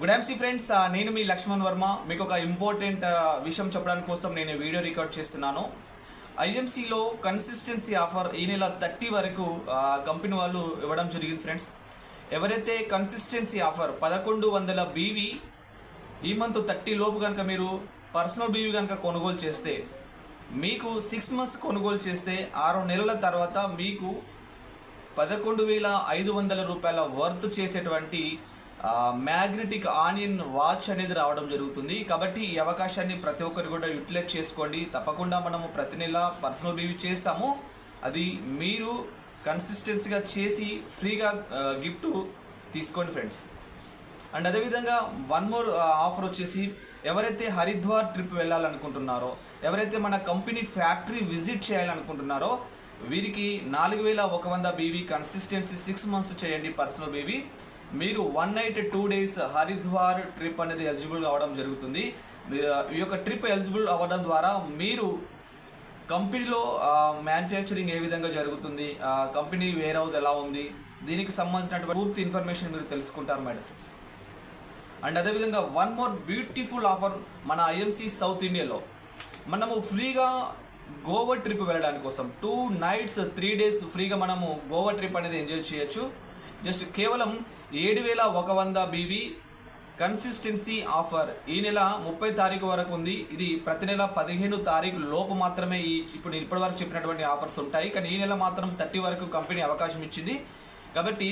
Good afternoon friends, నేను మీ లక్ష్మణ్ వర్మ. మీకు ఒక ఇంపార్టెంట్ విషయం చెప్పడానికి కోసం నేను వీడియో రికార్డ్ చేస్తున్నాను. ఐఎంసీలో కన్సిస్టెన్సీ ఆఫర్ ఈ నెల 30 వరకు కంపెనీ వాళ్ళు ఇవ్వడం జరిగింది ఫ్రెండ్స్. ఎవరైతే కన్సిస్టెన్సీ ఆఫర్ 1100 బీవీ ఈ మంత్ 30 లోపు కనుక మీరు పర్సనల్ బీవీ కనుక కొనుగోలు చేస్తే, మీకు 6 మంత్స్ కొనుగోలు చేస్తే 6 నెలల తర్వాత మీకు 11,500 రూపాయల వర్త్ చేసేటువంటి మ్యాగ్నెటిక్ ఆనియన్ వాచ్ అనేది రావడం జరుగుతుంది. కాబట్టి ఈ అవకాశాన్ని ప్రతి ఒక్కరు కూడా యూటిలైజ్ చేసుకోండి. తప్పకుండా మనము ప్రతి నెల పర్సనల్ బీవీ చేస్తాము. అది మీరు కన్సిస్టెన్సీగా చేసి ఫ్రీగా గిఫ్ట్ తీసుకోండి ఫ్రెండ్స్. అండ్ అదేవిధంగా వన్ మోర్ ఆఫర్ వచ్చేసి, ఎవరైతే హరిద్వార్ ట్రిప్ వెళ్ళాలనుకుంటున్నారో, ఎవరైతే మన కంపెనీ ఫ్యాక్టరీ విజిట్ చేయాలనుకుంటున్నారో, వీరికి 4,100 బీవీ కన్సిస్టెన్సీ 6 మంత్స్ చేయండి పర్సనల్ బీవీ. మీరు 1 నైట్ 2 డేస్ హరిద్వార్ ట్రిప్ అనేది ఎలిజిబుల్ అవ్వడం జరుగుతుంది. ఈ యొక్క ట్రిప్ ఎలిజిబుల్ అవ్వడం ద్వారా మీరు కంపెనీలో మ్యానుఫ్యాక్చరింగ్ ఏ విధంగా జరుగుతుంది, కంపెనీ వేర్ హౌస్ ఎలా ఉంది, దీనికి సంబంధించినటువంటి పూర్తి ఇన్ఫర్మేషన్ మీరు తెలుసుకుంటారు మై డియర్ ఫ్రెండ్స్. అండ్ అదేవిధంగా వన్ మోర్ బ్యూటిఫుల్ ఆఫర్ మన ఐఎంసీ సౌత్ ఇండియాలో మనము ఫ్రీగా గోవా ట్రిప్ వెళ్ళడానికి కోసం 2 నైట్స్ 3 డేస్ ఫ్రీగా మనము గోవా ట్రిప్ అనేది ఎంజాయ్ చేయొచ్చు. జస్ట్ కేవలం 7,100 బీవీ కన్సిస్టెన్సీ ఆఫర్ ఈ నెల 30 తారీఖు వరకు ఉంది. ఇది ప్రతి నెల 15 తారీఖు లోపు మాత్రమే ఇప్పటి వరకు చెప్పినటువంటి ఆఫర్స్ ఉంటాయి. కానీ ఈ నెల మాత్రం 30 వరకు కంపెనీ అవకాశం ఇచ్చింది. కాబట్టి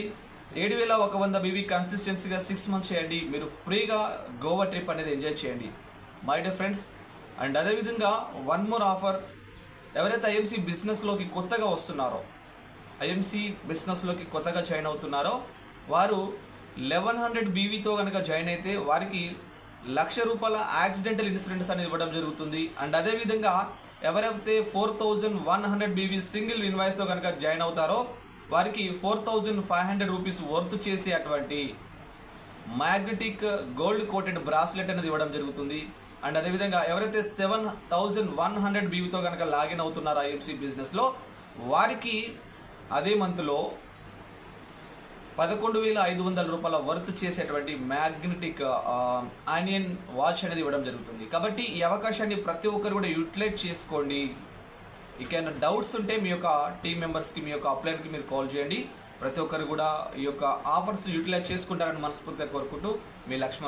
7,100 బీవీ కన్సిస్టెన్సీగా 6 మంత్స్ చేయండి. మీరు ఫ్రీగా గోవా ట్రిప్ అనేది ఎంజాయ్ చేయండి మై డియర్ ఫ్రెండ్స్. అండ్ అదేవిధంగా వన్ మోర్ ఆఫర్, ఎవరైతే ఐఎంసీ బిజినెస్లోకి కొత్తగా వస్తున్నారో, ఐఎంసీ బిజినెస్లోకి కొత్తగా జాయిన్ అవుతున్నారో, వారు 1100 బీవీతో కనుక జాయిన్ అయితే వారికి ₹1,00,000 యాక్సిడెంటల్ ఇన్సూరెన్స్ అనేది ఇవ్వడం జరుగుతుంది. అండ్ అదేవిధంగా ఎవరైతే 4,100 బీవీ సింగిల్ ఇన్వాయిస్తో కనుక జాయిన్ అవుతారో వారికి 4,500 రూపీస్ వర్త్ చేసే అటువంటి మ్యాగ్నెటిక్ గోల్డ్ కోటెడ్ బ్రాస్లెట్ అనేది ఇవ్వడం జరుగుతుంది. అండ్ అదేవిధంగా ఎవరైతే 7,100 బీవీతో కనుక లాగిన్ అవుతున్నారో ఐఎంసీ బిజినెస్లో, వారికి అదే మంత్లో 11,500 రూపాయల వర్త్ చేసేటువంటి మ్యాగ్నెటిక్ ఆనియన్ వాచ్ అనేది ఇవ్వడం జరుగుతుంది. కాబట్టి ఈ అవకాశాన్ని ప్రతి ఒక్కరు కూడా యూటిలైజ్ చేసుకోండి. ఇకైనా డౌట్స్ ఉంటే మీ యొక్క టీం మెంబర్స్కి, మీ యొక్క అప్లైన్కి మీరు కాల్ చేయండి. ప్రతి ఒక్కరు కూడా ఈ యొక్క ఆఫర్స్ యూటిలైజ్ చేసుకుంటారని మనస్ఫూర్తిగా కోరుకుంటూ మీ లక్ష్మణ్.